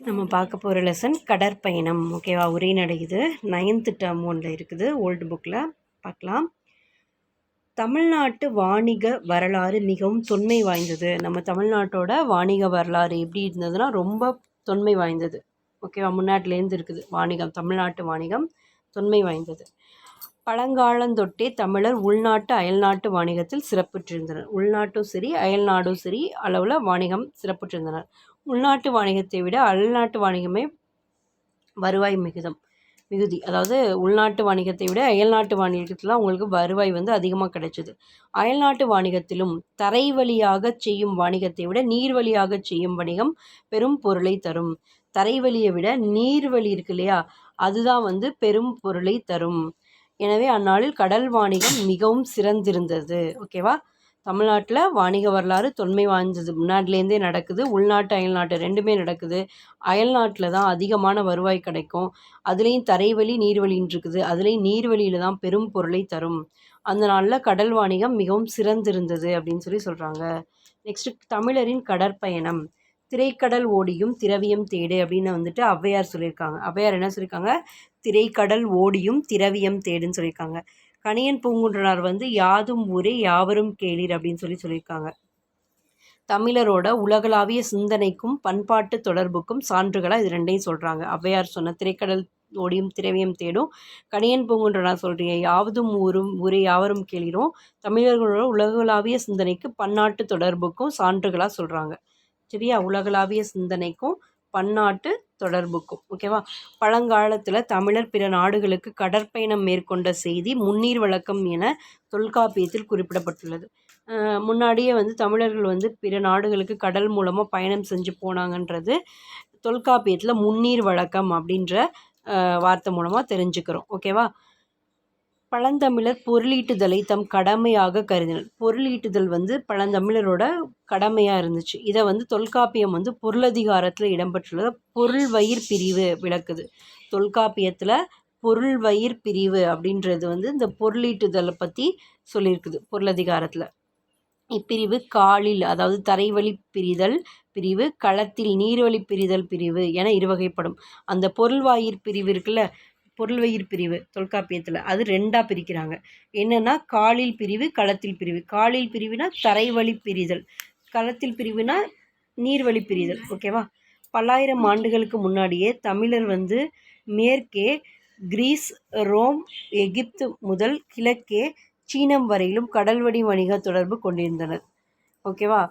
நம்ம பார்க்க போகிற லெசன் கடற்பயணம். ஓகேவா? உரைநடை இது 9th டேர்ம் 1ல் இருக்குது, ஓல்டு புக்கில் பார்க்கலாம். தமிழ்நாட்டு வாணிக வரலாறு மிகவும் தொன்மை வாய்ந்தது. நம்ம தமிழ்நாட்டோட வாணிக வரலாறு எப்படி இருந்ததுன்னா ரொம்ப தொன்மை வாய்ந்தது. ஓகேவா? முன்னாடிலேருந்து இருக்குது வாணிகம், தமிழ்நாட்டு வாணிகம் தொன்மை வாய்ந்தது. பழங்காலந்தொட்டே தமிழர் உள்நாட்டு அயல்நாட்டு வாணிகத்தில் சிறப்புற்றிருந்தனர். உள்நாட்டும் சரி அயல்நாடும் சரி அளவில் வாணிகம் சிறப்புற்றிருந்தனர். உள்நாட்டு வாணிகத்தை விட அயல்நாட்டு வாணிகமே வருவாய் மிகுதி. அதாவது உள்நாட்டு வாணிகத்தை விட அயல்நாட்டு வாணிகத்தில் அவங்களுக்கு வருவாய் அதிகமாக கிடைச்சிது. அயல்நாட்டு வாணிகத்திலும் தரை வழியாக செய்யும் வாணிகத்தை விட நீர் வழியாக செய்யும் வணிகம் பெரும் பொருளை தரும். தரை வழியை விட நீர் வழி இருக்கு இல்லையா, அதுதான் பெரும் பொருளை தரும். எனவே அந்நாளில் கடல் வாணிகம் மிகவும் சிறந்திருந்தது. ஓகேவா? தமிழ்நாட்டில் வாணிக வரலாறு தொன்மை வாய்ந்தது, முன்னாடிலேருந்தே நடக்குது. உள்நாட்டு அயல்நாட்டு ரெண்டுமே நடக்குது. அயல்நாட்டில் தான் அதிகமான வருவாய் கிடைக்கும். அதுலேயும் தரைவழி நீர்வழின்னு இருக்குது. அதுலேயும் நீர்வழியில் தான் பெரும் பொருளை தரும். அந்த நாளில் கடல் வாணிகம் மிகவும் சிறந்திருந்தது அப்படின்னு சொல்கிறாங்க. நெக்ஸ்ட்டு தமிழரின் கடற்பயணம். திரைக்கடல் ஓடியும் திரவியம் தேடு அப்படின்னு ஔவையார் சொல்லியிருக்காங்க. ஔவையார் என்ன சொல்லியிருக்காங்க? திரைக்கடல் ஓடியும் திரவியம் தேடுன்னு சொல்லியிருக்காங்க. கணியன் பூங்குன்றனார் யாதும் ஊரே யாவரும் கேளீர் அப்படின்னு சொல்லியிருக்காங்க. தமிழரோட உலகளாவிய சிந்தனைக்கும் பண்பாட்டு தொடர்புக்கும் சான்றுகளாக இது ரெண்டையும் சொல்கிறாங்க. ஔவையார் சொன்ன திரைக்கடல் ஓடியும் திரவியம் தேடும், கணியன் பூங்குன்றனார் சொல்கிறீங்க யாவதும் ஊரே யாவரும் கேளீரும் தமிழர்களோட உலகளாவிய சிந்தனைக்கு பன்னாட்டு தொடர்புக்கும் சான்றுகளாக சொல்கிறாங்க. சரியா? உலகளாவிய சிந்தனைக்கும் பன்னாட்டு தொடர்புக்கும். ஓகேவா? பழங்காலத்தில் தமிழர் பிற நாடுகளுக்கு கடற்பயணம் மேற்கொண்ட செய்தி முன்னீர் வழக்கம் என தொல்காப்பியத்தில் குறிப்பிடப்பட்டுள்ளது. முன்னாடியே தமிழர்கள் பிற நாடுகளுக்கு கடல் மூலமாக பயணம் செஞ்சு போனாங்கன்றது தொல்காப்பியத்தில் முன்னீர் வழக்கம் அப்படின்ற வார்த்தை மூலமாக தெரிஞ்சுக்கிறோம். ஓகேவா? பழந்தமிழர் பொருளீட்டுதலை தம் கடமையாக கருதினர். பொருளீட்டுதல் பழந்தமிழரோட கடமையாக இருந்துச்சு. இதை தொல்காப்பியம் பொருளதிகாரத்தில் இடம்பெற்றுள்ளது. பொருள்வயிர் பிரிவு விளக்குது. தொல்காப்பியத்தில் பொருள்வயிர் பிரிவு அப்படின்றது இந்த பொருளீட்டுதலை பற்றி சொல்லியிருக்குது பொருளதிகாரத்தில். இப்பிரிவு காலில், அதாவது தரைவழி பிரிதல் பிரிவு, களத்தில் நீர்வழி பிரிதல் பிரிவு என இருவகைப்படும். அந்த பொருள்வாயிர் பிரிவு இருக்குல்ல, பொருள்வயிர் பிரிவு தொல்காப்பியத்தில் அது ரெண்டாக பிரிக்கிறாங்க. என்னென்னா காலில் பிரிவு, களத்தில் பிரிவு. காலில் பிரிவுனா தரைவழி பிரிதல், களத்தில் பிரிவுனா நீர்வழி பிரிதல். ஓகேவா? பல்லாயிரம் ஆண்டுகளுக்கு முன்னாடியே தமிழர் மேற்கே கிரீஸ், ரோம், எகிப்து முதல் கிழக்கே சீனம் வரையிலும் கடல்வழி வணிக தொடர்பு கொண்டிருந்தனர். ஓகேவா?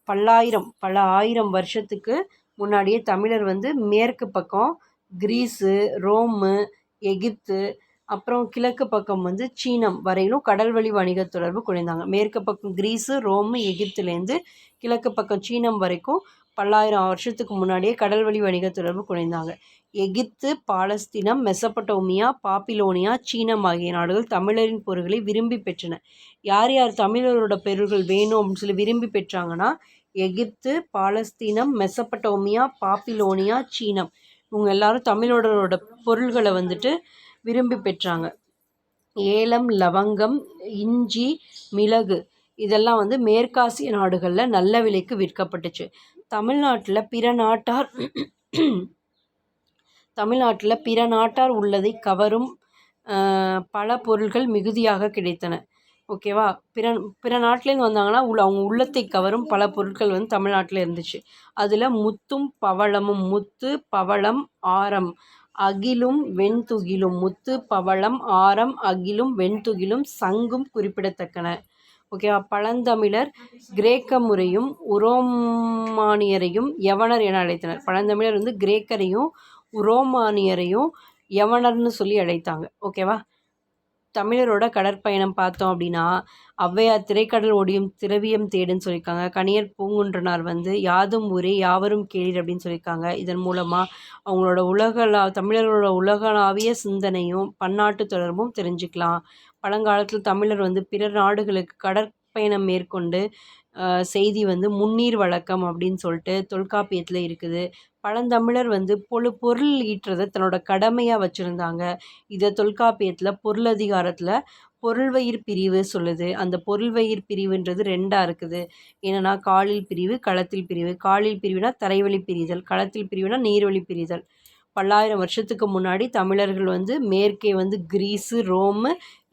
பல ஆயிரம் வருஷத்துக்கு முன்னாடியே தமிழர் மேற்கு பக்கம் கிரீஸு, ரோமு, எகிப்து, அப்புறம் கிழக்கு பக்கம் சீனம் வரையிலும் கடல்வழி வணிக தொடர்பு கொண்டிருந்தாங்க. மேற்கு பக்கம் கிரீஸு, ரோமு, எகிப்துலேருந்து கிழக்கு பக்கம் சீனம் வரைக்கும் பல்லாயிரம் வருஷத்துக்கு முன்னாடியே கடல்வழி வணிக தொடர்பு கொண்டிருந்தாங்க. எகிப்து, பாலஸ்தீனம், மெசபடோமியா, பாபிலோனியா, சீனம் ஆகிய நாடுகள் தமிழரின் பொருட்களை விரும்பி பெற்றன. யார் யார் தமிழரோட பொருள்கள் வேணும் அப்படின்னு விரும்பி பெற்றாங்கன்னா எகிப்து, பாலஸ்தீனம், மெசபடோமியா, பாபிலோனியா, சீனம், இவங்க எல்லாரும் தமிழரோட பொருள்களை விரும்பி பெற்றாங்க. ஏலம், லவங்கம், இஞ்சி, மிளகு இதெல்லாம் மேற்காசிய நாடுகளில் நல்ல விலைக்கு விற்கப்பட்டுச்சு. தமிழ்நாட்டில் பிற நாட்டார் உள்ளதை கவரும் பல பொருள்கள் மிகுதியாக கிடைத்தன. ஓகேவா? பிற நாட்டிலேருந்து வந்தாங்கன்னா அவங்க உள்ளத்தை கவரும் பல பொருட்கள் தமிழ்நாட்டில் இருந்துச்சு. அதில் முத்தும் பவளமும், முத்து, பவளம், ஆரம், அகிலும் வெண்துகிலும், முத்து, பவளம், ஆரம், அகிலும் வெண்துகிலும், சங்கும் குறிப்பிடத்தக்கன. ஓகேவா? பழந்தமிழர் கிரேக்க முறையும் உரோமானியரையும் யவனர் என அழைத்தனர். பழந்தமிழர் கிரேக்கரையும் உரோமானியரையும் யவனர்னு சொல்லி அழைத்தாங்க. ஓகேவா? தமிழரோட கடற்பயணம் பார்த்தோம் அப்படின்னா ஔவையார் திரைக்கடல் ஓடியும் திரவியம் தேடுன்னு சொல்லியிருக்காங்க. கணியர் பூங்குன்றனார் யாதும் ஊரே யாவரும் கேளீர் அப்படின்னு சொல்லியிருக்காங்க. இதன் மூலமாக அவங்களோட தமிழர்களோட உலகளாவிய சிந்தனையும் பன்னாட்டு தொடர்பும் தெரிஞ்சுக்கலாம். பழங்காலத்தில் தமிழர் பிற நாடுகளுக்கு கடற்பயணம் மேற்கொண்டு செய்தி வந்து முன்னீர் வழக்கம் அப்படின்னு சொல்லிட்டு தொல்காப்பியத்தில் இருக்குது. பழந்தமிழர் வந்து பொருள் ஈட்டுறதை தன்னோட கடமையாக வச்சுருந்தாங்க. இதை தொல்காப்பியத்தில் பொருளதிகாரத்தில் பொருள்வயிர் பிரிவு சொல்லுது. அந்த பொருள்வயிர் பிரிவுன்றது 2ஆக இருக்குது. என்னென்னா காலில் பிரிவு, களத்தில் பிரிவு. காலில் பிரிவுனா தரைவழி பிரிதல், களத்தில் பிரிவுனா நீர்வழி பிரிதல். பல்லாயிரம் வருஷத்துக்கு முன்னாடி தமிழர்கள் வந்து மேற்கே வந்து கிரீஸு, ரோமு,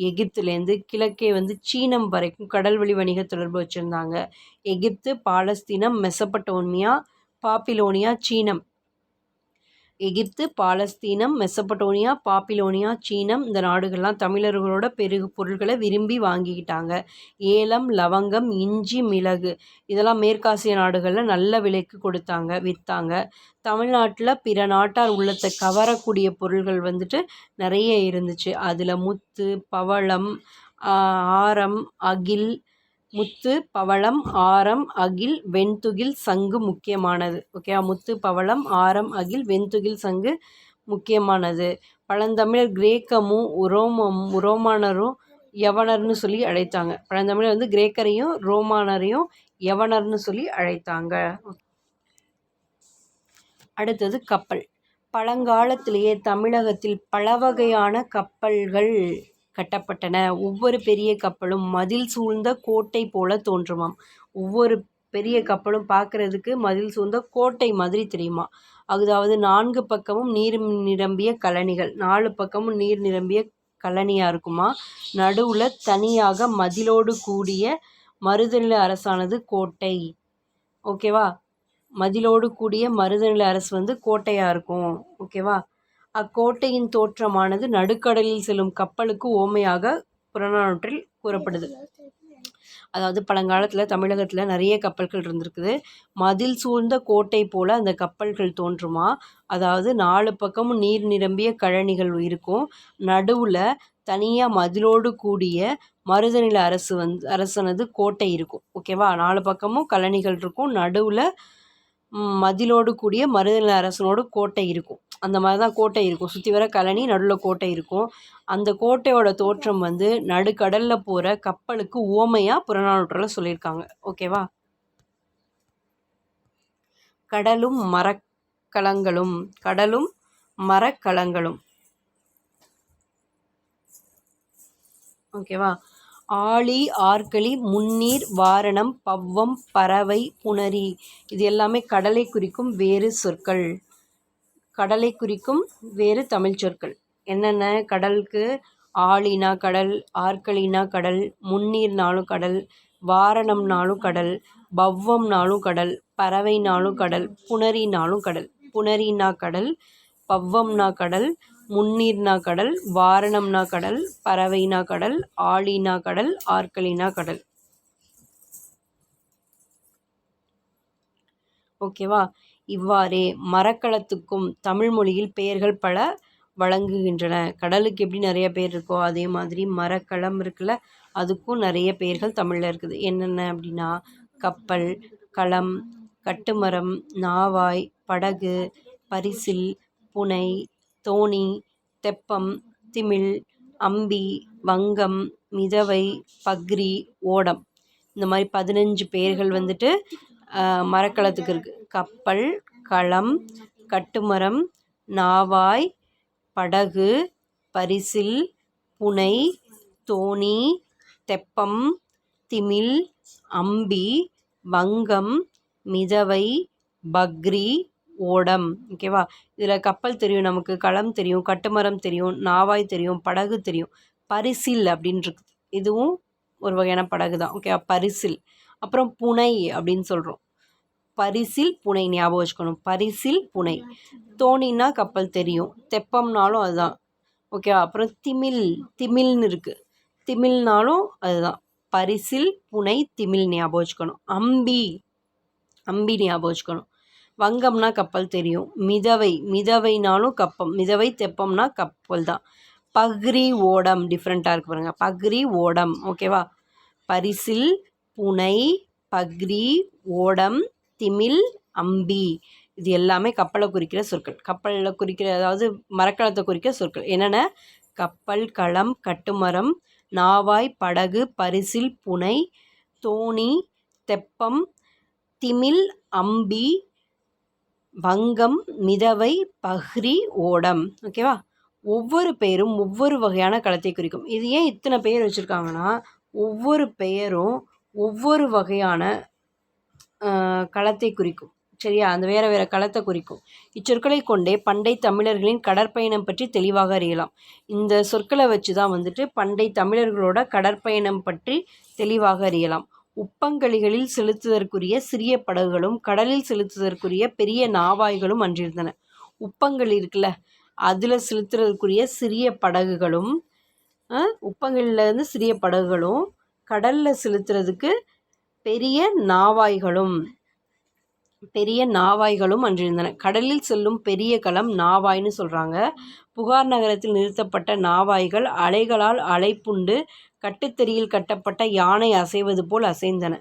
எகிப்துலேருந்து கிழக்கே வந்து சீனம் வரைக்கும் கடல் வழி வணிக தொடர்பு வச்சுருந்தாங்க. எகிப்து, பாலஸ்தீனம், மெசபடோமியா, பாப்பிலோனியா, சீனம். எகிப்து, பாலஸ்தீனம், மெசபடோனியா, பாப்பிலோனியா, சீனம் இந்த நாடுகள்லாம் தமிழர்களோட பொருட்களை விரும்பி வாங்கிக்கிட்டாங்க. ஏலம், லவங்கம், இஞ்சி, மிளகு இதெல்லாம் மேற்காசிய நாடுகளில் நல்ல விலைக்கு கொடுத்தாங்க, விற்றாங்க. தமிழ்நாட்டில் பிற நாட்டார் உள்ளத்தை கவரக்கூடிய பொருள்கள் வந்துட்டு நிறைய இருந்துச்சு. அதில் முத்து, பவளம், ஆரம், அகில், முத்து, பவளம், ஆரம், அகில், வெண்துகில், சங்கு முக்கியமானது. ஓகே, முத்து, பவளம், ஆரம், அகில், வெண்துகில், சங்கு முக்கியமானது. பழந்தமிழர் கிரேக்கமும் ரோமானரும் யவனர்னு சொல்லி அழைத்தாங்க. பழந்தமிழர் வந்து கிரேக்கரையும் ரோமானரையும் யவனர்னு சொல்லி அழைத்தாங்க. அடுத்தது கப்பல். பழங்காலத்திலேயே தமிழகத்தில் பல வகையான கப்பல்கள் கட்டப்பட்டன. ஒவ்வொரு பெரிய கப்பலும் மதில் சூழ்ந்த கோட்டை போல தோன்றுமாம். ஒவ்வொரு பெரிய கப்பலும் பார்க்குறதுக்கு மதில் சூழ்ந்த கோட்டை மாதிரி தெரியுமா. அதாவது 4 பக்கமும் நீர் நிரம்பிய கழனிகள், 4 பக்கமும் நீர் நிரம்பிய கழனியாக இருக்குமா. நடுவில் தனியாக மதிலோடு கூடிய மருதநில அரசானது கோட்டை. ஓகேவா, மதிலோடு கூடிய மருதநில அரசு வந்து கோட்டையாக இருக்கும். ஓகேவா, அக்கோட்டையின் தோற்றமானது நடுக்கடலில் செல்லும் கப்பலுக்கு ஓமையாக புறநானூற்றில் கூறப்படுது. அதாவது பழங்காலத்தில் தமிழகத்தில் நிறைய கப்பல்கள் இருந்திருக்குது. மதில் சூழ்ந்த கோட்டை போல் அந்த கப்பல்கள் தோன்றுமா. அதாவது 4 பக்கமும் நீர் நிரம்பிய கழனிகள் இருக்கும். நடுவில் தனியாக மதிலோடு கூடிய மருதநில அரசனது கோட்டை இருக்கும். ஓகேவா, 4 பக்கமும் கழனிகள் இருக்கும். நடுவில் மதிலோடு கூடிய மருதநில அரசனோடு கோட்டை இருக்கும். அந்த மாதிரி தான் கோட்டை இருக்கும். சுற்றி வர கழனி, நடுவில் கோட்டை இருக்கும். அந்த கோட்டையோட தோற்றம் வந்து நடுக்கடலில் போகிற கப்பலுக்கு உவமையாக புறநானூற்றில் சொல்லியிருக்காங்க. ஓகேவா, கடலும் மரக்கலங்களும். ஓகேவா, ஆழி, ஆற்களி, முன்னீர், வாரணம், பவ்வம், பறவை, புணரி இது எல்லாமே கடலை குறிக்கும் வேறு சொற்கள். கடலை குறிக்கும் வேறு தமிழ் சொற்கள் என்னென்ன? கடலுக்கு ஆழினா கடல், ஆற்களினா கடல், முன்னீர்னாலும் கடல், வாரணம்னாலும் கடல், பவ்வம்னாலும் கடல், பறவைனாலும் கடல், புணரினாலும் கடல். புணரினா கடல், பவ்வம்னா கடல், முன்னீர்னா கடல், வாரணம்னா கடல், பறவைனா கடல், ஆழினா கடல், ஆற்களினா கடல். ஓகேவா, இவ்வாறே மரக்கலத்துக்கும் தமிழ் மொழியில் பெயர்கள் பல வழங்குகின்றன. கடலுக்கு எப்படி நிறைய பேர் இருக்கோ அதே மாதிரி மரக்கலம் இருக்குல்ல, அதுக்கும் நிறைய பெயர்கள் தமிழில் இருக்குது. என்னென்ன அப்படின்னா கப்பல், களம், கட்டுமரம், நாவாய், படகு, பரிசில், புனை, தோணி, தெப்பம், திமில், அம்பி, வங்கம், மிதவை, பக்ரி, ஓடம் இந்த மாதிரி 15 பெயர்கள் வந்துட்டு மரக்கலத்துக்கு இருக்குது. கப்பல், களம், கட்டுமரம், நாவாய், படகு, பரிசில், புனை, தோணி, தெப்பம், திமில், அம்பி, வங்கம், மிதவை, பக்ரி, ஓடம். ஓகேவா, இதில் கப்பல் தெரியும் நமக்கு, களம் தெரியும், கட்டுமரம் தெரியும், நாவாய் தெரியும், படகு தெரியும். பரிசில் அப்படின்னு இருக்குது, இதுவும் ஒரு வகையான படகு தான். ஓகேவா, பரிசில். அப்புறம் புனை அப்படின்னு சொல்கிறோம். பரிசில், புனை ஞாபகம் வச்சுக்கணும். பரிசில், புனை. தோணினா கப்பல் தெரியும், தெப்பம்னாலும் அதுதான். ஓகேவா, அப்புறம் திமில்னு இருக்குது, திமில்னாலும் அதுதான். பரிசில், புனை, திமில் ஞாபகம் வச்சுக்கணும். அம்பி ஞாபகம் வச்சுக்கணும். வங்கம்னா கப்பல் தெரியும். மிதவைனாலும் மிதவை, தெப்பம்னா கப்பல் தான். பக்ரி, ஓடம் டிஃப்ரெண்ட்டாக இருக்கு பாருங்க. பக்ரி, ஓடம். ஓகேவா, பரிசில், புனை, பக்ரி, ஓடம், திமில், அம்பி இது எல்லாமே கப்பலை குறிக்கிற சொற்கள். கப்பலில் குறிக்கிற அதாவது மரக்கலத்தை குறிக்கிற சொற்கள் என்னென்ன? கப்பல், களம், கட்டுமரம், நாவாய், படகு, பரிசில், புனை, தோணி, தெப்பம், திமில், அம்பி, வங்கம், மிதவை, பஹ்ரி, ஓடம். ஓகேவா? ஒவ்வொரு பெயரும் ஒவ்வொரு வகையான களத்தை குறிக்கும். இது ஏன் இத்தனை பெயர் வச்சுருக்காங்கன்னா, ஒவ்வொரு பெயரும் ஒவ்வொரு வகையான களத்தை குறிக்கும். சரியா? அந்த வேறு வேறு களத்தை குறிக்கும். இச்சொற்களை கொண்டே பண்டை தமிழர்களின் கடற்பயணம் பற்றி தெளிவாக அறியலாம். இந்த சொற்களை வச்சு தான் வந்துட்டு பண்டை தமிழர்களோட கடற்பயணம் பற்றி தெளிவாக அறியலாம். உப்பங்கழிகளில் செலுத்துவதற்குரிய சிறிய படகுகளும் கடலில் செலுத்துவதற்குரிய பெரிய நாவாய்களும் அன்றிருந்தன. உப்பங்கழி இருக்குல்ல, அதில் செலுத்துறதுக்குரிய சிறிய படகுகளும் உப்பங்கழிலேருந்து சிறிய படகுகளும் கடலில் செலுத்துறதுக்கு பெரிய நாவாய்களும் அன்றிருந்தன. கடலில் செல்லும் பெரிய களம் நாவாய்னு சொல்கிறாங்க. புகார் நகரத்தில் நிறுத்தப்பட்ட நாவாய்கள் அலைகளால் அலைப்புண்டு கட்டுத்தறியில் கட்டப்பட்ட யானை அசைவது போல் அசைந்தன.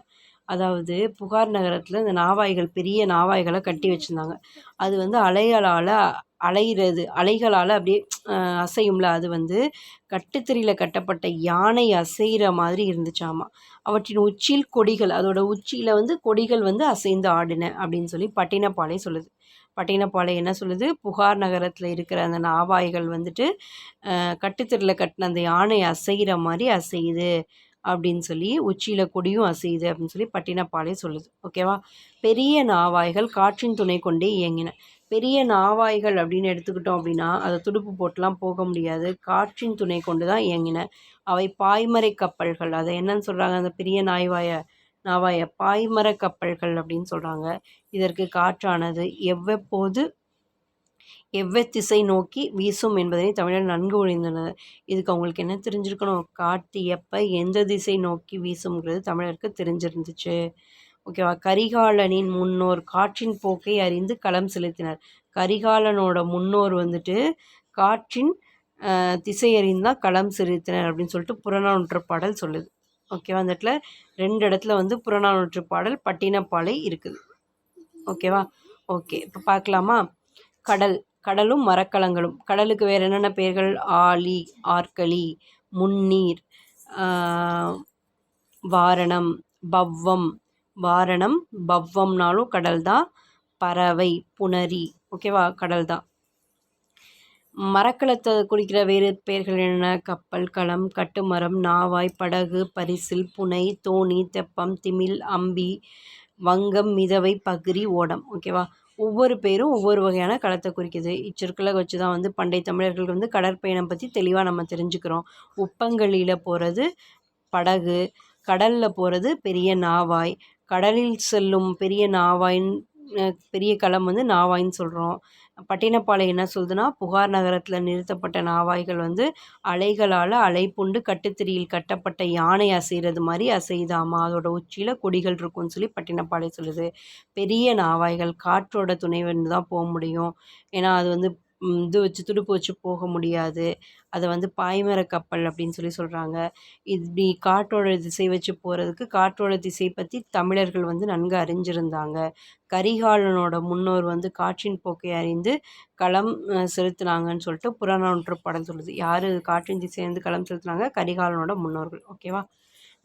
அதாவது புகார் நகரத்தில் இந்த நாவாய்கள் பெரிய நாவாய்களை கட்டி வச்சுருந்தாங்க. அது வந்து அலைகளால் அப்படியே அசையும்ல, அது வந்து கட்டுத்தறியில் கட்டப்பட்ட யானை அசைகிற மாதிரி இருந்துச்சாமா. அவற்றின் உச்சியில் கொடிகள், அதோட உச்சியில் வந்து கொடிகள் வந்து அசைந்து ஆடின அப்படின்னு சொல்லி பட்டினப்பாலை சொல்லுது. பட்டினப்பாலை என்ன சொல்லுது? புகார் நகரத்தில் இருக்கிற அந்த நாவாய்கள் வந்துட்டு கட்டுத்தறியில் கட்டின அந்த யானை அசைகிற மாதிரி அசையுது அப்படின்னு சொல்லி, உச்சியில் கொடியும் அசையுது அப்படின்னு சொல்லி பட்டினப்பாலை சொல்லுது. ஓகேவா? பெரிய நாவாய்கள் காற்றின் துணை கொண்டே இயங்கின. பெரிய நாவாய்கள் அப்படின்னு எடுத்துக்கிட்டோம் அப்படின்னா அதை துடுப்பு போட்டுலாம் போக முடியாது, காற்றின் துணை கொண்டு தான் இயங்கின. அவை பாய்மரை கப்பல்கள். அதை என்னன்னு சொல்கிறாங்க? அந்த பெரிய நாவாயை பாய்மர கப்பல்கள் அப்படின்னு சொல்கிறாங்க. இதற்கு காற்றானது எவ்வத்திசை நோக்கி வீசும் என்பதனை தமிழர் நன்கு உணர்ந்தனர். இதுக்கு அவங்களுக்கு என்ன தெரிஞ்சிருக்கணும்? காற்று எப்போ எந்த திசை நோக்கி வீசுங்கிறது தமிழருக்கு தெரிஞ்சிருந்துச்சு. ஓகேவா? கரிகாலனின் முன்னோர் காற்றின் போக்கை அறிந்து களம் செலுத்தினர். கரிகாலனோட முன்னோர் வந்துட்டு காற்றின் திசை அறிந்தால் களம் செலுத்தினர் அப்படின்னு சொல்லிட்டு புறநானூற்று பாடல் சொல்லுது. ஓகேவா? அந்த இடத்துல 2 இடத்துல வந்து புறநானூற்று பாடல் பட்டினப்பாலை இருக்குது. ஓகேவா? ஓகே, இப்போ பார்க்கலாமா? கடலும் மரக்கலங்களும். கடலுக்கு வேறு என்னென்ன பெயர்கள்? ஆழி, ஆற்களி, முன்னீர், வாரணம், பவ்வம். வாரணம் பவ்வம்னாலும் கடல் தான். பறவை, புணரி. ஓகேவா? கடல் தான். மரக்கலத்தை குறிக்கிற வேறு பெயர்கள் என்ன? கப்பல், களம், கட்டுமரம், நாவாய், படகு, பரிசில், புனை, தோணி, தெப்பம், திமில், அம்பி, வங்கம், மிதவை, பகிரி, ஓடம். ஓகேவா? ஒவ்வொரு பேரும் ஒவ்வொரு வகையான களத்தை குறிக்குது. இச்சொற்களை வச்சு தான் வந்து பண்டை தமிழர்கள் வந்து கடற்பயணம் பற்றி தெளிவாக நம்ம தெரிஞ்சுக்கிறோம். உப்பங்கழியில் போகிறது படகு, கடலில் போகிறது பெரிய நாவாய், கடலில் செல்லும் பெரிய பெரிய களம் வந்து நாவாய்ன்னு சொல்கிறோம். பட்டினப்பாலை என்ன சொல்லுதுன்னா, புகார் நகரத்தில் நிறுத்தப்பட்ட நாவாய்கள் வந்து அலைகளால் அலைப்புண்டு கட்டுத்திரியில் கட்டப்பட்ட யானை அசைகிறது மாதிரி அசைதாமா, அதோட உச்சியில் கொடிகள் இருக்கும்னு சொல்லி பட்டினப்பாலை சொல்லுது. பெரிய நாவாய்கள் காற்றோட துணைவன் தான் போக முடியும், ஏன்னா அது வந்து துடுப்பு வச்சு போக முடியாது. அதை வந்து பாய்மர கப்பல் அப்படின்னு சொல்லி சொல்கிறாங்க. இப்படி காற்றோட திசை வச்சு போகிறதுக்கு காற்றோட திசை பற்றி தமிழர்கள் வந்து நன்கு அறிஞ்சிருந்தாங்க. கரிகாலனோட முன்னோர் வந்து காற்றின் போக்கை அறிந்து களம் செலுத்தினாங்கன்னு சொல்லிட்டு புறநானூற்று பாடல் சொல்லுது. யார் காற்றின் திசையிலேருந்து களம் செலுத்தினாங்க? கரிகாலனோட முன்னோர்கள். ஓகேவா?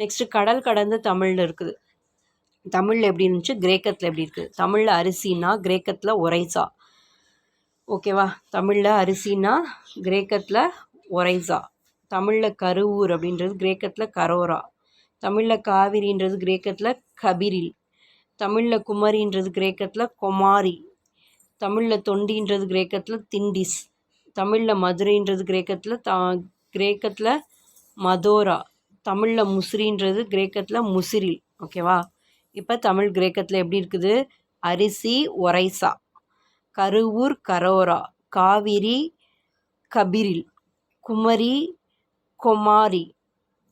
நெக்ஸ்ட்டு கடல் கடந்த தமிழில் இருக்குது. தமிழில் எப்படி இருந்துச்சு, கிரேக்கத்தில் எப்படி இருக்குது? தமிழில் அரிசினா, கிரேக்கத்தில் ஒரைசா. ஓகேவா? தமிழில் அரிசினா, கிரேக்கத்தில் ஒரைசா. தமிழில் கருவூர் அப்படின்றது கிரேக்கத்தில் கரோரா. தமிழில் காவிரின்றது கிரேக்கத்தில் கபிரில். தமிழில் குமரின்றது கிரேக்கத்தில் கொமாரி. தமிழில் தொண்டின்றது கிரேக்கத்தில் திண்டிஸ். தமிழில் மதுரைன்றது கிரேக்கத்தில் மதோரா. தமிழில் முசிறின்றது கிரேக்கத்தில் முசிறில். ஓகேவா? இப்போ தமிழ் கிரேக்கத்தில் எப்படி இருக்குது? அரிசி ஒரைசா, கருவூர் கரோரா, காவிரி கபிரில், குமரி கொமாரி,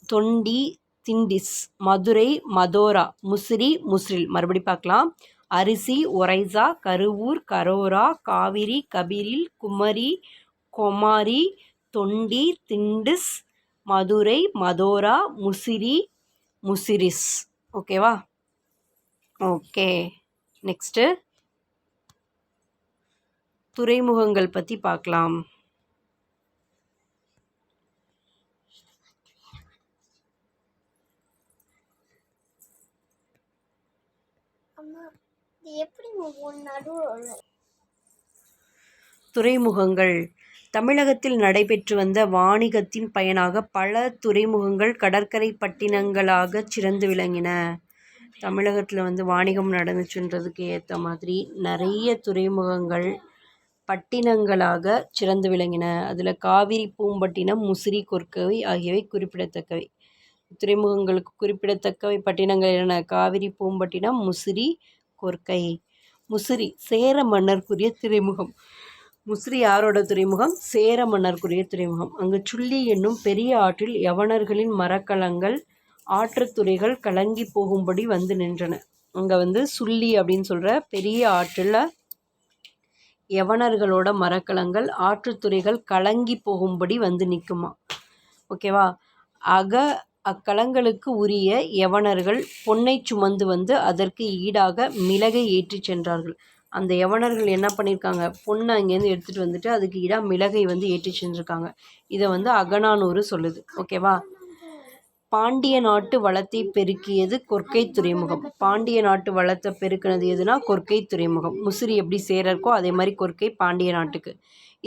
தொண்டி திண்டிஸ், மதுரை மதோரா, முசிறி முசிறில். மறுபடி பார்க்கலாம். அரிசி ஒரைசா, கருவூர் கரோரா, காவிரி கபிரில், குமரி கொமாரி, தொண்டி திண்டிஸ், மதுரை மதோரா, முசிறி முசிறிஸ். ஓகேவா? ஓகே, நெக்ஸ்ட்டு துறைமுகங்கள் பற்றி பார்க்கலாம். துறைமுகங்கள். தமிழகத்தில் நடைபெற்று வந்த வாணிகத்தின் பயனாக பல துறைமுகங்கள் கடற்கரை பட்டினங்களாகச் சிறந்து விளங்கின. தமிழகத்தில் வாணிகம் நடந்துச்சுன்றதுக்கு ஏற்ற மாதிரி நிறைய துறைமுகங்கள் பட்டினங்களாக சிறந்து விளங்கின. அதில் காவிரி பூம்பட்டினம், முசிறி, கொர்க்கை ஆகியவை குறிப்பிடத்தக்கவை. துறைமுகங்களுக்கு குறிப்பிடத்தக்கவை பட்டினங்கள் என்னென்ன? காவிரி பூம்பட்டினம், முசிறி, கொர்க்கை. முசிறி சேர மன்னர்க்குரிய துறைமுகம். முசிறி யாரோட துறைமுகம்? சேர மன்னர்க்குரிய துறைமுகம். அங்கு சுள்ளி என்னும் பெரிய ஆற்றில் யவனர்களின் மரக்கலங்கள் ஆற்றுத்துறைகள் கலங்கி போகும்படி வந்து நின்றன. அங்கே சுள்ளி அப்படின்னு சொல்கிற பெரிய ஆற்றில் யவனர்களோட மரக்கலங்கள் ஆற்றுத்துறைகள் கலங்கி போகும்படி வந்து நிற்குமா. ஓகேவா. அக்கலங்களுக்கு உரிய யவனர்கள் பொன்னை சுமந்து வந்து அதற்கு ஈடாக மிளகை ஏற்றி சென்றார்கள். அந்த யவனர்கள் என்ன பண்ணியிருக்காங்க? பொண்ணை அங்கேருந்து எடுத்துகிட்டு வந்துட்டு அதுக்கு ஈடாக மிளகை ஏற்றி செஞ்சுருக்காங்க. இதை அகநானூறு சொல்லுது. ஓகேவா. பாண்டிய நாட்டு வளத்தை பெருக்கியது கொர்க்கை துறைமுகம். பாண்டிய நாட்டு வளத்தை பெருக்கினது எதுனா கொர்க்கை துறைமுகம். முசிறி எப்படி சேரருக்கோ அதே மாதிரி கொர்க்கை பாண்டிய நாட்டுக்கு.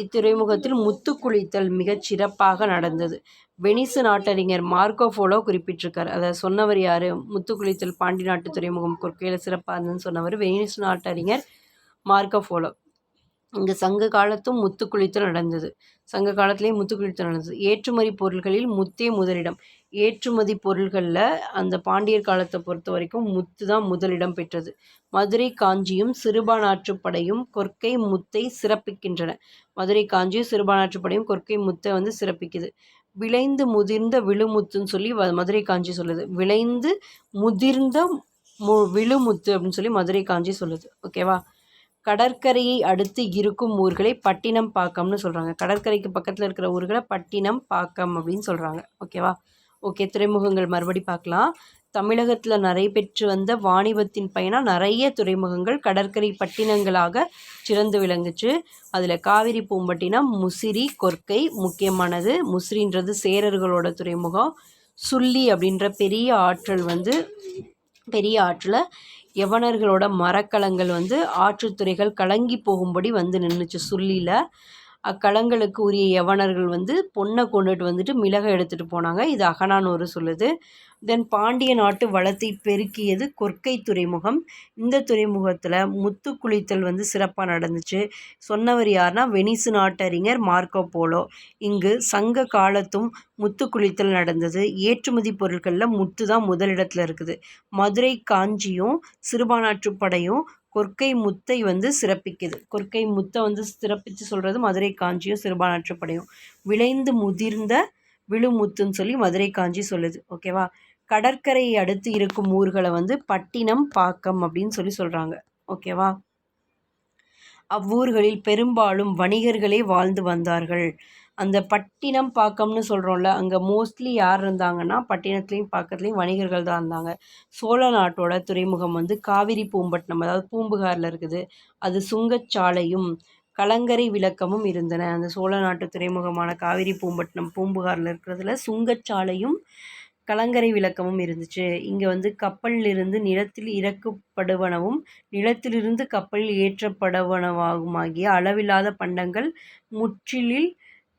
இத்துறைமுகத்தில் முத்து குளித்தல் மிகச் சிறப்பாக நடந்தது. வெனிசு நாட்டறிஞர் மார்க்கோ போலோ குறிப்பிட்டிருக்கார். அதை சொன்னவர் யார்? முத்து குளித்தல் பாண்டிய நாட்டு துறைமுகம் கொர்க்கையில் சிறப்பாக இருந்ததுன்னு சொன்னவர் வெனிசு நாட்டறிஞர் மார்க்கோ போலோ. இங்கு சங்க காலத்தும் முத்து குளித்தல் நடந்தது. சங்க காலத்திலேயும் முத்து குளித்தல் நடந்தது. ஏற்றுமதி பொருள்களில் முத்தே முதலிடம். ஏற்றுமதி பொருள்களில் அந்த பாண்டியர் காலத்தை பொறுத்த வரைக்கும் முத்து தான் முதலிடம் பெற்றது. மதுரை காஞ்சியும் சிறுபானாற்றுப்படையும் கொர்க்கை முத்தை சிறப்பிக்கின்றன. மதுரை காஞ்சியும் சிறுபானாற்றுப்படையும் கொர்க்கை முத்தை சிறப்பிக்குது. விளைந்து முதிர்ந்த விழுமுத்துன்னு சொல்லி மதுரை காஞ்சி சொல்லுது. விளைந்து முதிர்ந்த விழுமுத்து அப்படின்னு சொல்லி மதுரை காஞ்சி சொல்லுது. ஓகேவா. கடற்கரையை அடுத்து இருக்கும் ஊர்களை பட்டினம் பாக்கம்னு சொல்கிறாங்க. கடற்கரைக்கு பக்கத்தில் இருக்கிற ஊர்களை பட்டினம் பாக்கம் அப்படின்னு சொல்கிறாங்க. ஓகேவா. ஓகே, துறைமுகங்கள் மறுபடி பார்க்கலாம். தமிழகத்தில் நடைபெற்று வந்த வாணிபத்தின் பயனாக நிறைய துறைமுகங்கள் கடற்கரை பட்டினங்களாக சிறந்து விளங்குச்சு. அதில் காவிரி பூம்பட்டினம், முசிறி, கொர்க்கை முக்கியமானது. முசிறின்றது சேரர்களோட துறைமுகம். சுள்ளி அப்படின்ற பெரிய ஆற்றில் யவனர்களோட மரக்கலங்கள் ஆற்றுத்துறைகள் கலங்கி போகும்படி நின்றுச்சு சுள்ளியில். அக்கலங்களுக்கு உரிய யவனர்கள் பொண்ணை கொண்டுட்டு மிளகை எடுத்துகிட்டு போனாங்க. இது அகநானூறு சொல்லுது. தென் பாண்டிய நாட்டு வளத்தை பெருக்கியது கொர்க்கை துறைமுகம். இந்த துறைமுகத்தில் முத்து குளித்தல் சிறப்பாக நடந்துச்சு. சொன்னவர் யாருன்னா வெனிசு நாட்டறிஞர் மார்க்கோ போலோ. இங்கு சங்க காலத்தும் முத்து குளித்தல் நடந்தது. ஏற்றுமதி பொருட்களில் முத்து தான் முதலிடத்தில் இருக்குது. மதுரை காஞ்சியும் சிறுபானாற்றுப்படையும் கொர்க்கை முத்தை சிறப்பிக்குது. கொர்க்கை முத்தை சிறப்பித்து சொல்கிறது மதுரை காஞ்சியும் சிறுபானாற்றுப்படையும். விளைந்து முதிர்ந்த விழுமுத்துன்னு சொல்லி மதுரை காஞ்சி சொல்லுது. ஓகேவா. கடற்கரையை அடுத்து இருக்கும் ஊர்களை பட்டினம் பாக்கம் அப்படின்னு சொல்கிறாங்க. ஓகேவா. அவ்வூர்களில் பெரும்பாலும் வணிகர்களே வாழ்ந்து வந்தார்கள். அந்த பட்டினம் பாக்கம்னு சொல்கிறோம்ல, அங்கே மோஸ்ட்லி யார் இருந்தாங்கன்னா பட்டினத்துலேயும் பாக்கத்துலேயும் வணிகர்கள் தான் இருந்தாங்க. சோழ நாட்டோட துறைமுகம் காவிரி பூம்பட்டினம், அதாவது பூம்புகாரில் இருக்குது. அது சுங்கச்சாலையும் கலங்கரை விளக்கமும் இருந்தன. அந்த சோழ நாட்டு துறைமுகமான காவிரி பூம்பட்டினம் பூம்புகாரில் இருக்கிறதுல சுங்கச்சாலையும் கலங்கரை விளக்கமும் இருந்துச்சு. இங்கே கப்பலிலிருந்து நிலத்தில் இறக்கப்படுவனவும் நிலத்திலிருந்து கப்பலில் ஏற்றப்படுவனவாகுமாகிய அளவில்லாத பண்டங்கள்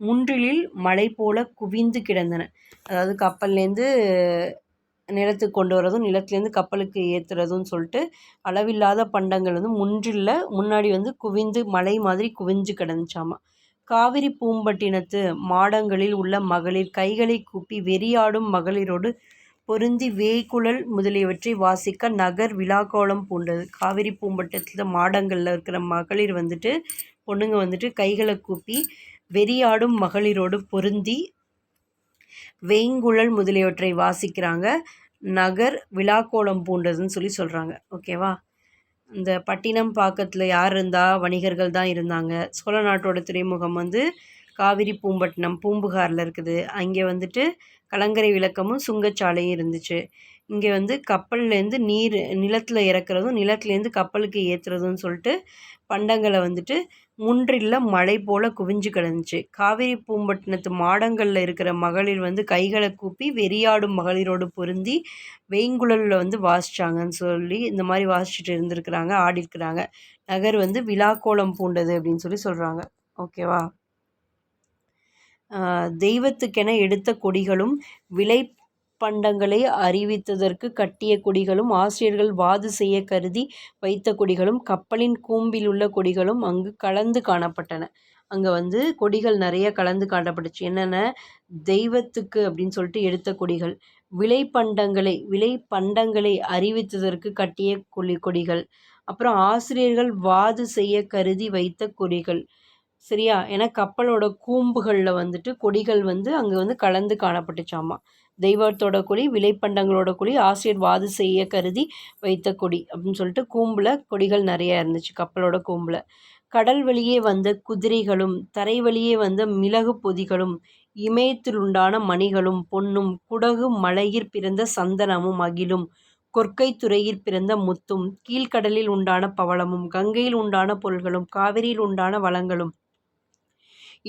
முன்றிலில் மலை போல குவிந்து கிடந்தன. அதாவது கப்பல்லேருந்து நிலத்துக்கு கொண்டு வரதும் நிலத்துலேருந்து கப்பலுக்கு ஏற்றுறதுன்னு சொல்லிட்டு அளவில்லாத பண்டங்கள் முன்றில் முன்னாடி குவிந்து மலை மாதிரி குவிஞ்சு கிடந்துச்சாமா. காவிரி பூம்பட்டினத்து மாடங்களில் உள்ள மகளிர் கைகளை கூப்பி வெறியாடும் மகளிரோடு பொருந்தி வேய்குழல் முதலியவற்றை வாசிக்க நகர் விழாக்கோலம் பூண்டது. காவிரி பூம்பட்டினத்தில் மாடங்களில் இருக்கிற மகளிர் பொண்ணுங்க கைகளை கூப்பி வெறியாடும் மகளிரோடு பொருந்தி வேய்குழல் முதலியவற்றை வாசிக்கிறாங்க. நகர் விழாக்கோலம் பூண்டதுன்னு சொல்கிறாங்க. ஓகேவா. இந்த பட்டினம் பாக்கத்தில் யார் இருந்தா? வணிகர்கள் தான் இருந்தாங்க. சோழ நாட்டோட துறைமுகம் காவிரி பூம்பட்டினம் பூம்புகாரில் இருக்குது. அங்கே கலங்கரை விளக்கமும் சுங்கச்சாலையும் இருந்துச்சு. இங்கே வந்து கப்பல்லேருந்து நீர் நிலத்தில் இறக்குறதும் நிலத்துலேருந்து கப்பலுக்கு ஏற்றுறதுன்னு சொல்லிட்டு பண்டங்களை வந்துட்டு முன்றில்ல மழை போல் குவிஞ்சு கிடந்துச்சு. காவேரி பூம்பட்டினத்து மாடங்களில் இருக்கிற மகளிர் வந்து கைகளை கூப்பி வெறியாடும் மகளிரோடு பொருந்தி வேங்குழலில் வந்து வாசிச்சாங்கன்னு சொல்லி இந்த மாதிரி வாசிச்சுட்டு இருந்திருக்கிறாங்க, ஆடிருக்கிறாங்க. நகர் வந்து விழாக்கோலம் பூண்டது அப்படின்னு சொல்லி சொல்கிறாங்க. ஓகேவா? தெய்வத்துக்கென எடுத்த கொடிகளும் விலை பண்டங்களை அறிவித்ததற்கு கட்டிய கொடிகளும் ஆசிரியர்கள் வாது செய்ய கருதி வைத்த கொடிகளும் கப்பலின் கூம்பில் உள்ள கொடிகளும் அங்கு கலந்து காணப்பட்டன. அங்கே வந்து கொடிகள் நிறைய கலந்து காணப்பட்டுச்சு. என்னென்ன? தெய்வத்துக்கு அப்படின்னு சொல்லிட்டு எடுத்த கொடிகள், விலை பண்டங்களை அறிவித்ததற்கு கட்டிய கொடிகள், அப்புறம் ஆசிரியர்கள் வாது செய்ய கருதி வைத்த கொடிகள். சரியா? ஏன்னா கப்பலோட கூம்புகளில் வந்துட்டு கொடிகள் வந்து அங்கே வந்து கலந்து காணப்பட்டுச்சாமா. தெய்வத்தோட கொடி, விலைப்பண்டங்களோட கொடி, ஆசிரியர் வாது செய்ய கருதி வைத்த கொடி அப்படின்னு சொல்லிட்டு கூம்பில் கொடிகள் நிறையா இருந்துச்சு கப்பலோட கூம்பில். கடல் வழியே வந்த குதிரைகளும் தரை வழியே வந்த மிளகு பொதிகளும் இமயத்தில் உண்டான மணிகளும் பொன்னும் குடகு மலையிற் பிறந்த சந்தனமும் அகிலும் கொற்கை துறையிற் பிறந்த முத்தும் கீழ்கடலில் உண்டான பவளமும் கங்கையில் உண்டான பொருள்களும் காவிரியில் உண்டான வளங்களும்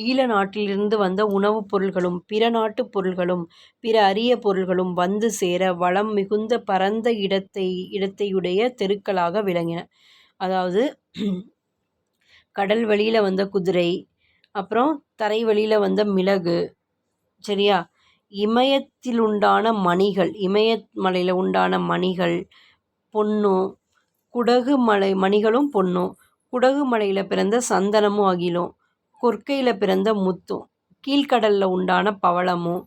ஈழ நாட்டிலிருந்து வந்த உணவுப் பொருள்களும் பிற நாட்டுப் பொருள்களும் பிற அரிய பொருள்களும் வந்து சேர வளம் மிகுந்த பரந்த இடத்தையுடைய தெருக்களாக விளங்கின. அதாவது கடல் வழியில் வந்த குதிரை, அப்புறம் தரை வழியில் வந்த மிளகு, சரியா? இமயத்தில் உண்டான மணிகள், இமயமலையில் உண்டான மணிகள், பொன்னும் குடகு மணிகளும் பொன்னும் குடகு மலையில் பிறந்த சந்தனமும் அகிலும் கொற்கையில் பிறந்த முத்தும் கீழ்கடலில் உண்டான பவளமும்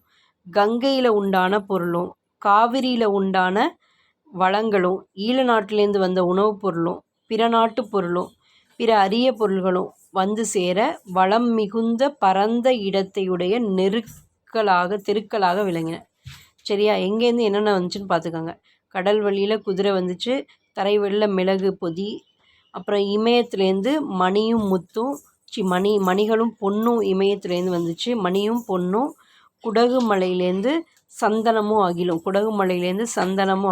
கங்கையில் உண்டான பொருளும் காவிரியில் உண்டான வளங்களும் ஈழ நாட்டிலேருந்து வந்த உணவுப் பொருளும் பிற நாட்டு பொருளும் பிற அரிய பொருள்களும் வந்து சேர வளம் மிகுந்த பரந்த இடத்தையுடைய தெருக்களாக விளங்கின. சரியா? எங்கேருந்து என்னென்ன வந்துச்சுன்னு பார்த்துக்கோங்க. கடல் வழியில் குதிரை வந்துச்சு, தரை வழியில் மிளகு பொதி, அப்புறம் இமயத்துலேருந்து மணியும் முத்தும் மணிகளும் பொன்னும் இமயத்துலேருந்து வந்துச்சு, மணியும் பொன்னும் குடகு மலையிலேருந்து சந்தனமும்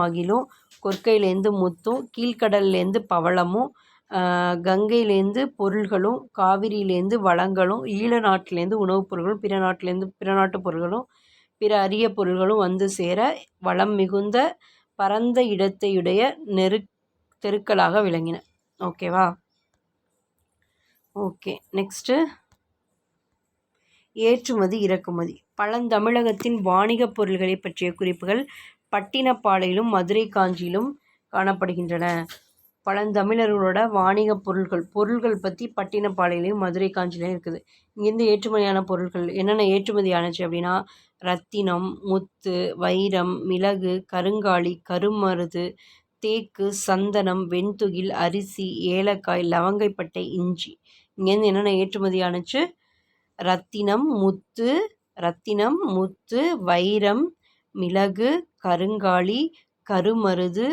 அகிலும் கொற்கையிலேருந்து முத்தும் கீழ்கடல்லேருந்து பவளமும் கங்கையிலேருந்து பொருள்களும் காவிரியிலேருந்து வளங்களும் ஈழ நாட்டிலேருந்து உணவுப் பொருள்களும் பிற நாட்டு பொருள்களும் பிற அரிய பொருள்களும் வந்து சேர வளம் மிகுந்த பரந்த இடத்தையுடைய தெருக்களாக விளங்கின. ஓகேவா? ஓகே, நெக்ஸ்ட்டு ஏற்றுமதி இறக்குமதி. பழந்தமிழகத்தின் வாணிகப் பொருள்களை பற்றிய குறிப்புகள் பட்டினப்பாலையிலும் மதுரை காஞ்சியிலும் காணப்படுகின்றன. பழந்தமிழர்களோட வாணிக பொருள்கள் பற்றி பட்டினப்பாலையிலையும் மதுரை காஞ்சிலையும் இருக்குது. இங்கேருந்து ஏற்றுமதியான பொருட்கள் என்னென்ன ஏற்றுமதி ஆணுச்சு அப்படின்னா ரத்தினம், முத்து, வைரம், மிளகு, கருங்காலி, கருமருது, தேக்கு, சந்தனம், வெண்துகில், அரிசி, ஏலக்காய், லவங்கைப்பட்டை, இஞ்சி. இங்கேருந்து என்னென்ன ஏற்றுமதி ஆணுச்சு? ரத்தினம், முத்து, வைரம், மிளகு, கருங்காலி, கருமருது,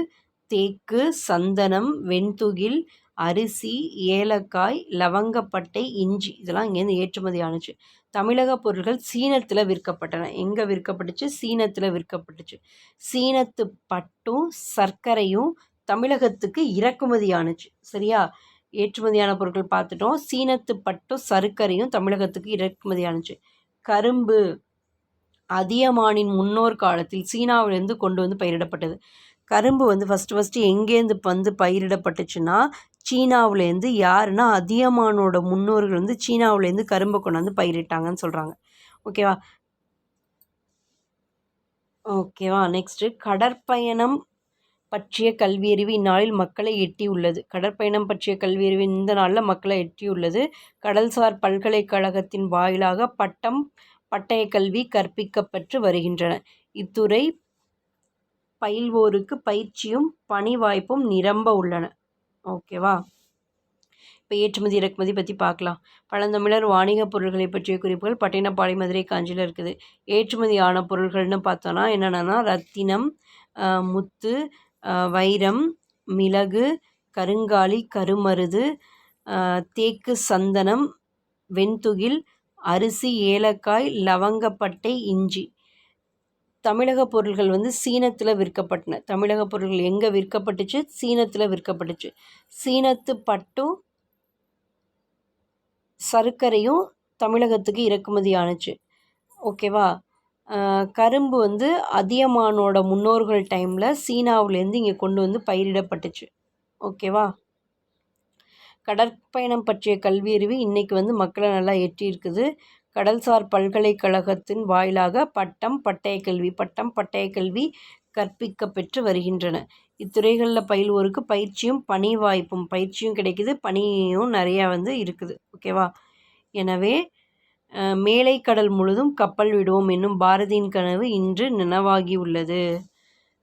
தேக்கு, சந்தனம், வெண்துகில், அரிசி, ஏலக்காய், லவங்கப்பட்டை, இஞ்சி இதெல்லாம் இங்கேருந்து ஏற்றுமதி ஆணுச்சு. தமிழக பொருட்கள் சீனத்தில் விற்கப்பட்டன. எங்கே விற்கப்பட்டுச்சு? சீனத்தில் விற்கப்பட்டுச்சு. சீனத்து பட்டும் சர்க்கரையும் தமிழகத்துக்கு இறக்குமதி ஆணுச்சு. சரியா? ஏற்றுமதியான பொருட்கள் பார்த்துட்டோம். சீனத்து பட்டும் சர்க்கரையும் தமிழகத்துக்கு இறக்குமதி ஆணுச்சு. கரும்பு அதியமானின் முன்னோர் காலத்தில் சீனாவிலேருந்து கொண்டு வந்து பயிரிடப்பட்டது. கரும்பு வந்து ஃபஸ்ட்டு எங்கேருந்து வந்து பயிரிடப்பட்டுச்சுன்னா சீனாவிலேருந்து. யாருன்னா அதியமானோட முன்னோர்கள் வந்து சீனாவிலேருந்து கரும்பை கொண்டு வந்து பயிரிட்டாங்கன்னு சொல்கிறாங்க. ஓகேவா? நெக்ஸ்ட்டு கடற்பயணம் பற்றிய கல்வியறிவு இந்நாளில் மக்களை எட்டியுள்ளது. கடற்பயணம் பற்றிய கல்வியறிவு இந்த நாளில் மக்களை எட்டியுள்ளது. கடல்சார் பல்கலைக்கழகத்தின் வாயிலாக பட்டய கல்வி கற்பிக்கப்பட்டு வருகின்றன. இத்துறை பயில்வோருக்கு பயிற்சியும் பணி வாய்ப்பும் நிரம்ப உள்ளன. ஓகேவா? இப்போ ஏற்றுமதி இறக்குமதி பற்றி பார்க்கலாம். பழந்தமிழர் வாணிகப் பொருள்களை பற்றிய குறிப்புகள் பட்டினப்பாலை மதுரை காஞ்சியில் இருக்குது. ஏற்றுமதி ஆன பொருள்கள்னு பார்த்தோன்னா என்னென்னா ரத்தினம், முத்து, வைரம், மிளகு, கருங்காலி, கருமருது, தேக்கு, சந்தனம், வெண்துகில், அரிசி, ஏலக்காய், லவங்கப்பட்டை, இஞ்சி. தமிழக பொருள்கள் வந்து சீனத்தில் விற்கப்பட்டன. தமிழக பொருள்கள் எங்கே விற்கப்பட்டுச்சு? சீனத்தில் விற்கப்பட்டுச்சு. சீனத்து பட்டும் சர்க்கரையும் தமிழகத்துக்கு இறக்குமதி ஆணுச்சு. ஓகேவா? கரும்பு வந்து அதியமானோட முன்னோர்கள் டைமில் சீனாவிலேருந்து இங்கே கொண்டு வந்து பயிரிடப்பட்டுச்சு. ஓகேவா? கடற்பயணம் பற்றிய கல்வியறிவு இன்றைக்கி வந்து மக்களை நல்லா எட்டியிருக்குது. கடல்சார் பல்கலைக்கழகத்தின் வாயிலாக பட்டம் பட்டய கல்வி கற்பிக்க பெற்று வருகின்றன. இத்துறைகளில் பயில்வோருக்கு பயிற்சியும் பணி வாய்ப்பும் கிடைக்குது, பணியும் நிறையா வந்து இருக்குது. ஓகேவா? எனவே மேலை கடல் முழுதும் கப்பல் விடுவோம் என்னும் பாரதியின் கனவு இன்று நினைவாகி உள்ளது.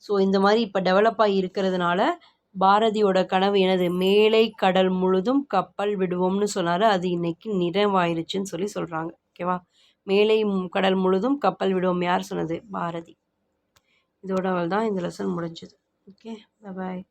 ஸோ இந்த மாதிரி இப்போ டெவலப் ஆகி இருக்கிறதுனால பாரதியோட கனவு எனது மேலை கடல் முழுதும் கப்பல் விடுவோம்னு சொன்னார். அது இன்னைக்கு நிறைவாயிருச்சுன்னு சொல்கிறாங்க. ஓகேவா? மேலை கடல் முழுதும் கப்பல் விடுவோம் யார் சொன்னது? பாரதி. இதோட தான் இந்த லெசன் முடிஞ்சது. ஓகே, பாய்.